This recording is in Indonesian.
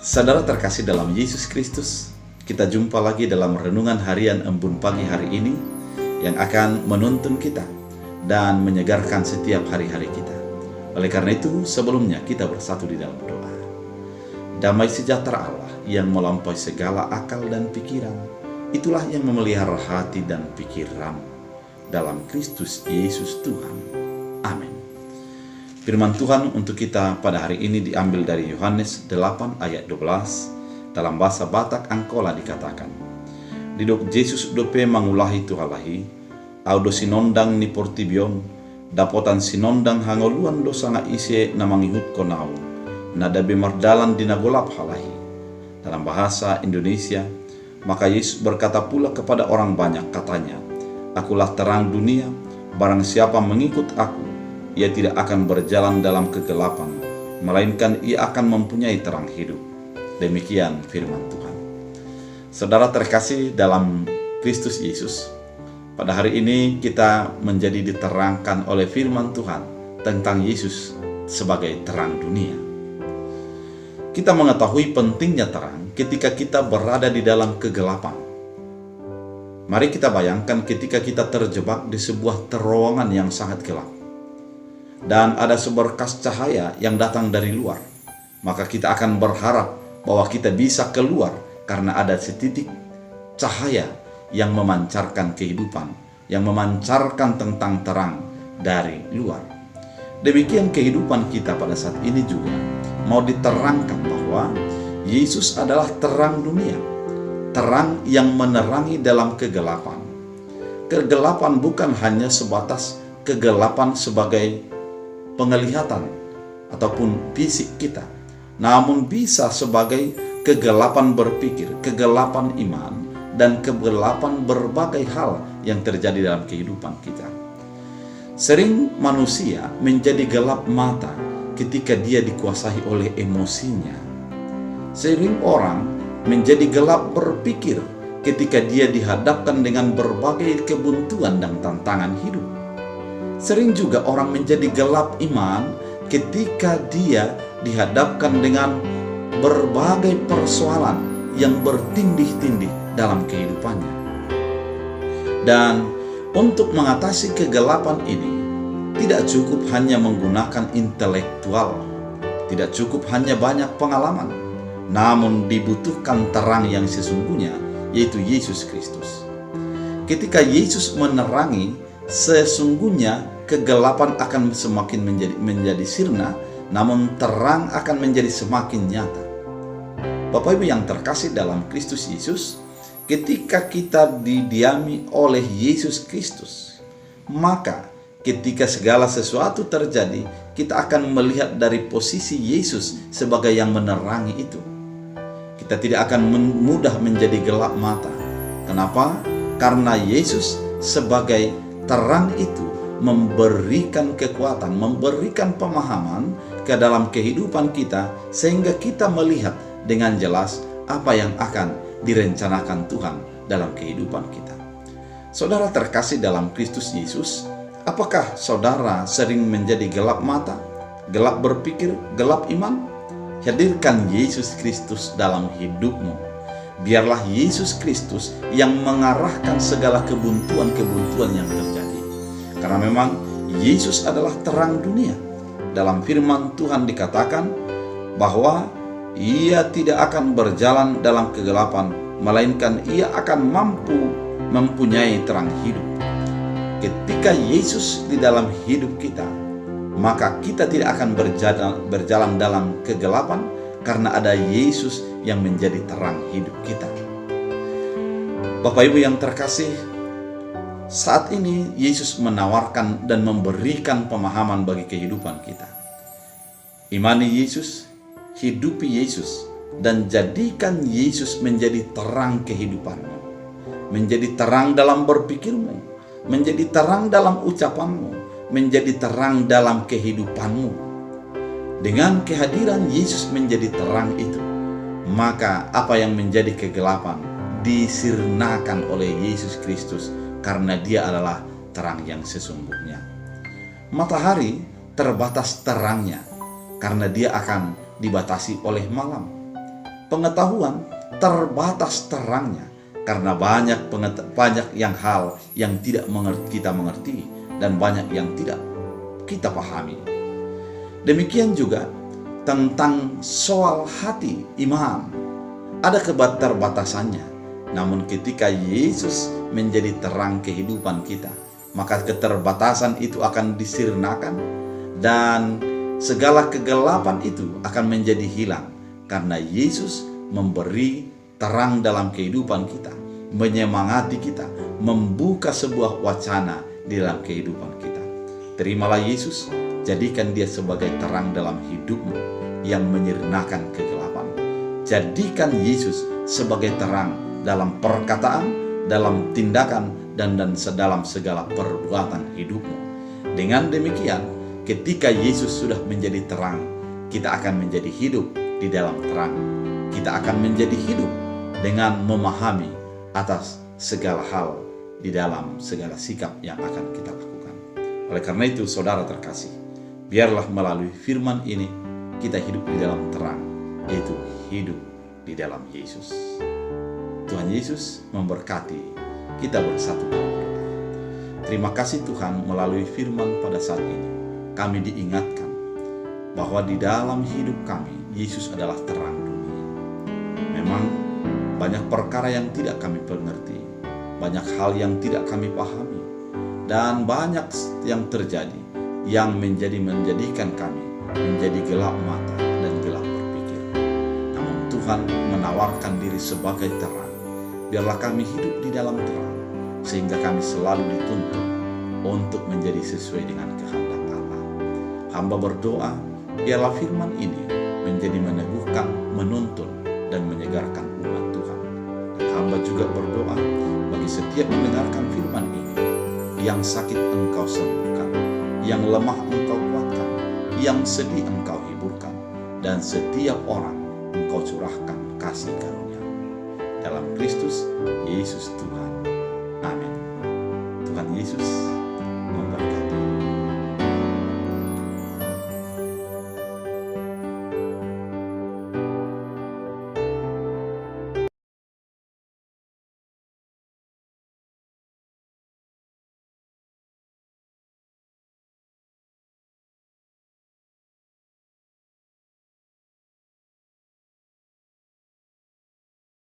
Saudara terkasih dalam Yesus Kristus, kita jumpa lagi dalam renungan harian Embun Pagi hari ini yang akan menuntun kita dan menyegarkan setiap hari-hari kita. Oleh karena itu, sebelumnya kita bersatu di dalam doa. Damai sejahtera Allah yang melampaui segala akal dan pikiran, itulah yang memelihara hati dan pikiran dalam Kristus Yesus Tuhan. Amin. Firman Tuhan untuk kita pada hari ini diambil dari Yohanes 8 ayat 12. Dalam bahasa Batak Angkola dikatakan, Didok Yesus dope mangulahi tuhalahi, audo sinondang ni portibion, dapotan sinondang hangoluan dosa nga ise na mangihut konau, nada bemardalan dinagolap halahi. Dalam bahasa Indonesia, maka Yesus berkata pula kepada orang banyak, katanya, Akulah terang dunia, barang siapa mengikut aku, ia tidak akan berjalan dalam kegelapan, melainkan ia akan mempunyai terang hidup. Demikian firman Tuhan. Saudara terkasih dalam Kristus Yesus, pada hari ini kita menjadi diterangkan oleh firman Tuhan tentang Yesus sebagai terang dunia. Kita mengetahui pentingnya terang ketika kita berada di dalam kegelapan. Mari kita bayangkan ketika kita terjebak di sebuah terowongan yang sangat gelap, dan ada seberkas cahaya yang datang dari luar, maka kita akan berharap bahwa kita bisa keluar karena ada setitik cahaya yang memancarkan kehidupan, yang memancarkan tentang terang dari luar. Demikian kehidupan kita pada saat ini juga mau diterangkan bahwa Yesus adalah terang dunia, terang yang menerangi dalam kegelapan. Kegelapan bukan hanya sebatas kegelapan sebagai penglihatan ataupun fisik kita, namun bisa sebagai kegelapan berpikir, kegelapan iman, dan kegelapan berbagai hal yang terjadi dalam kehidupan kita. Sering manusia menjadi gelap mata ketika dia dikuasai oleh emosinya. Sering orang menjadi gelap berpikir ketika dia dihadapkan dengan berbagai kebuntuan dan tantangan hidup. Sering juga orang menjadi gelap iman ketika dia dihadapkan dengan berbagai persoalan yang bertindih-tindih dalam kehidupannya. Dan untuk mengatasi kegelapan ini, tidak cukup hanya menggunakan intelektual, tidak cukup hanya banyak pengalaman, namun dibutuhkan terang yang sesungguhnya, yaitu Yesus Kristus. Ketika Yesus menerangi, sesungguhnya kegelapan akan semakin menjadi sirna, namun terang akan menjadi semakin nyata. Bapak Ibu yang terkasih dalam Kristus Yesus, ketika kita didiami oleh Yesus Kristus, maka ketika segala sesuatu terjadi, kita akan melihat dari posisi Yesus sebagai yang menerangi itu. Kita tidak akan mudah menjadi gelap mata. Kenapa? Karena Yesus sebagai terang itu memberikan kekuatan, memberikan pemahaman ke dalam kehidupan kita, sehingga kita melihat dengan jelas apa yang akan direncanakan Tuhan dalam kehidupan kita. Saudara terkasih dalam Kristus Yesus, apakah saudara sering menjadi gelap mata, gelap berpikir, gelap iman? Hadirkan Yesus Kristus dalam hidupmu. Biarlah Yesus Kristus yang mengarahkan segala kebuntuan-kebuntuan yang terjadi. Karena memang Yesus adalah terang dunia. Dalam firman Tuhan dikatakan bahwa ia tidak akan berjalan dalam kegelapan, melainkan ia akan mempunyai terang hidup. Ketika Yesus di dalam hidup kita, maka kita tidak akan berjalan dalam kegelapan, karena ada Yesus yang menjadi terang hidup kita. Bapak Ibu yang terkasih, saat ini Yesus menawarkan dan memberikan pemahaman bagi kehidupan kita. Imani Yesus, hidupi Yesus, dan jadikan Yesus menjadi terang kehidupanmu, menjadi terang dalam berpikirmu, menjadi terang dalam ucapanmu, menjadi terang dalam kehidupanmu. Dengan kehadiran Yesus menjadi terang itu, maka apa yang menjadi kegelapan disirnakan oleh Yesus Kristus, karena dia adalah terang yang sesungguhnya. Matahari terbatas terangnya, karena dia akan dibatasi oleh malam. pengetahuan terbatas terangnya, karena banyak hal yang tidak kita mengerti dan banyak yang tidak kita pahami. Demikian juga tentang soal hati iman, ada keterbatasannya. Namun ketika Yesus menjadi terang kehidupan kita, maka keterbatasan itu akan disirnakan dan segala kegelapan itu akan menjadi hilang, karena Yesus memberi terang dalam kehidupan kita, menyemangati kita, membuka sebuah wacana di dalam kehidupan kita. Terimalah Yesus, jadikan dia sebagai terang dalam hidupmu yang menyirnakan kegelapan. Jadikan Yesus sebagai terang dalam perkataan, dalam tindakan, dan dalam segala perbuatan hidupmu. Dengan demikian, ketika Yesus sudah menjadi terang, kita akan menjadi hidup di dalam terang. Kita akan menjadi hidup dengan memahami atas segala hal di dalam segala sikap yang akan kita lakukan. Oleh karena itu, saudara terkasih, biarlah melalui firman ini kita hidup di dalam terang, yaitu hidup di dalam Yesus. Tuhan Yesus memberkati kita bersatu dalam doa. Terima kasih Tuhan, melalui firman pada saat ini kami diingatkan bahwa di dalam hidup kami Yesus adalah terang dunia. Memang banyak perkara yang tidak kami mengerti, banyak hal yang tidak kami pahami, dan banyak yang terjadi yang menjadikan kami menjadi gelap mata dan gelap berpikir. Namun Tuhan menawarkan diri sebagai terang. Biarlah kami hidup di dalam terang, sehingga kami selalu dituntun untuk menjadi sesuai dengan kehendak Allah. Hamba berdoa, biarlah firman ini menjadi meneguhkan, menuntun, dan menyegarkan umat Tuhan. Dan hamba juga berdoa bagi setiap mendengarkan firman ini, yang sakit Engkau sembuhkan, yang lemah Engkau kuatkan, yang sedih Engkau hiburkan, dan setiap orang Engkau curahkan kasih karunia. Dalam Kristus Yesus Tuhan. Amin. Tuhan Yesus